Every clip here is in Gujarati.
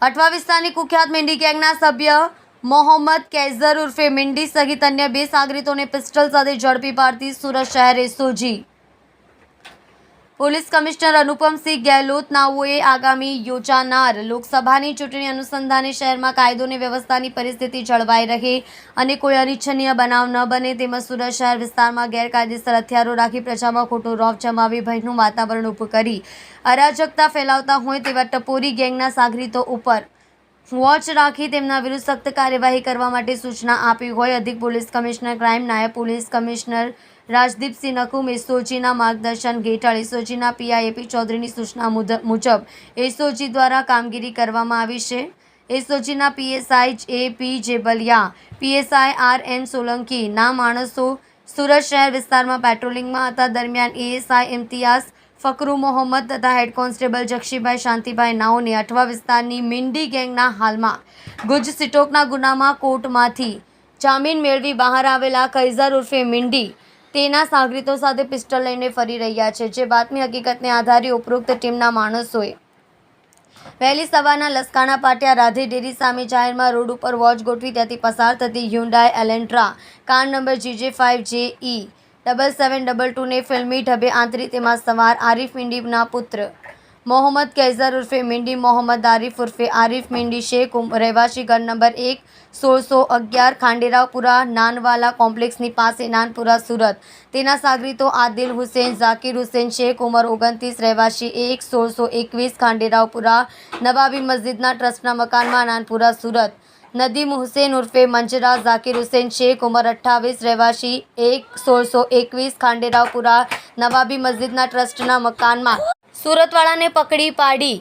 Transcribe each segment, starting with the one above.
અઠવા વિસ્તારની કુખ્યાત મિંડી ગેંગના સભ્ય મોહમ્મદ કૈઝર ઉર્ફે મિંડી સહિત અન્ય 2 સાગરીતોને પિસ્ટલ સાથે ઝડપી પાડતી સુરત શહેર SOG police commissioner Anupamsinh Gehlot નાઓએ આગામી યોજાનાર લોકસભાની ચૂંટણી અનુસંધાને શહેરમાં કાયદો અને વ્યવસ્થાની પરિસ્થિતિ જળવાઈ રહે અને કોઈ અનિચ્છનીય બનાવ ન બને તેમજ સુરત શહેર વિસ્તારમાં ગેરકાયદેસર હથિયારો રાખી પ્રજામાં ખોટો રોફ જમાવી ભયનું વાતાવરણ ઊભું કરી અરાજકતા ફેલાવતા હોય તેવા ટપોરી ગેંગના સાગરીતો ઉપર વોચ રાખી તેમના વિરુદ્ધ સખ્ત કાર્યવાહી કરવા માટે સૂચના આપી હોય અધિક પોલીસ કમિશનર ક્રાઇમ નાયબ પોલીસ કમિશનર રાજદીપસિંહ નકુમ એસઓજીના માર્ગદર્શન હેઠળ એસઓજીના પીઆઈએપી ચૌધરીની સૂચના મુજબ એસઓજી દ્વારા કામગીરી કરવામાં આવી છે. એસઓજીના PSI AP Jebaliya, PSI RN Solanki ના માણસો સુરત શહેર વિસ્તારમાં પેટ્રોલિંગમાં હતા. દરમિયાન એએસઆઈ ઇમ્તિયાઝ ફકરુ મોહમ્મદ તથા હેડ કોન્સ્ટેબલ જક્ષીભાઈ શાંતિભાઈ નાઓને અઠવા વિસ્તારની મિંડી ગેંગના હાલમાં ગુજ સિટોકના ગુનામાં કોર્ટમાંથી જામીન મેળવી બહાર આવેલા કૈઝર ઉર્ફે મિંડી તેના સાગરીતો સાથે પિસ્ટલ લઈને ફરી રહ્યા છે. જે બાતમી હકીકતને આધારે ઉપરોક્ત ટીમના માણસોએ વહેલી સવારના લસકાણા પાટિયા રાધે ડેરી સામે જાહેરમાં રોડ ઉપર વોચ ગોઠવી ત્યાંથી પસાર થતી હ્યુન્ડાઈ એલેન્ટ્રા કાર નંબર GJ5JE 7722 ને ફિલ્મી ઢબે આંતરી તેમાં સવાર આરિફ મિંડીના પુત્ર મોહમ્મદ કૈઝર ઉર્ફે મિંડી, મોહમ્મદ આરિફ ઉર્ફે આરિફ મિંડી શેખ રહેવાસી ઘર નંબર 1 1611 ખાંડેરાવપુરા નાનવાલા કોમ્પ્લેક્સની પાસે નાનપુરા સુરત. તેના સાગરીતો આદિલ હુસેન, ઝાકિર હુસેન શેખ ઉંમર 29 રહેવાસી 1 1621 ખાંડેરાવપુરા નવાબી મસ્જિદના ટ્રસ્ટના મકાનમાં નાનપુરા સુરત. નદીમ હુસેન ઉર્ફે મંજરા, ઝાકિર હુસેન શેખ ઉંમર 28 રહેવાસી 1 1621 ખાંડેરાવપુરા નવાબી મસ્જિદના ટ્રસ્ટના મકાનમાં સુરતવાળાને પકડી પાડી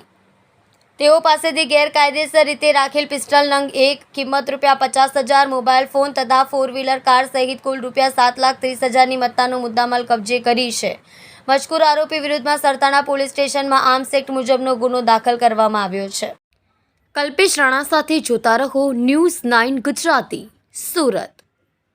તેઓ પાસેથી ગેરકાયદેસર રીતે રાખેલ પિસ્ટલ નંગ 1 કિંમત ₹50,000, મોબાઈલ ફોન તથા 4 વ્હીલર કાર સહિત કુલ ₹7,30,000ની મત્તાનો મુદ્દામાલ કબજે કરી છે. મજકૂર આરોપી વિરુદ્ધમાં સરથાણા પોલીસ સ્ટેશનમાં આર્મ્સ એક્ટ મુજબનો ગુનો દાખલ કરવામાં આવ્યો છે. કલ્પેશ રાણા સાથે જોતા રહો ન્યૂઝ 9 ગુજરાતી, સુરત.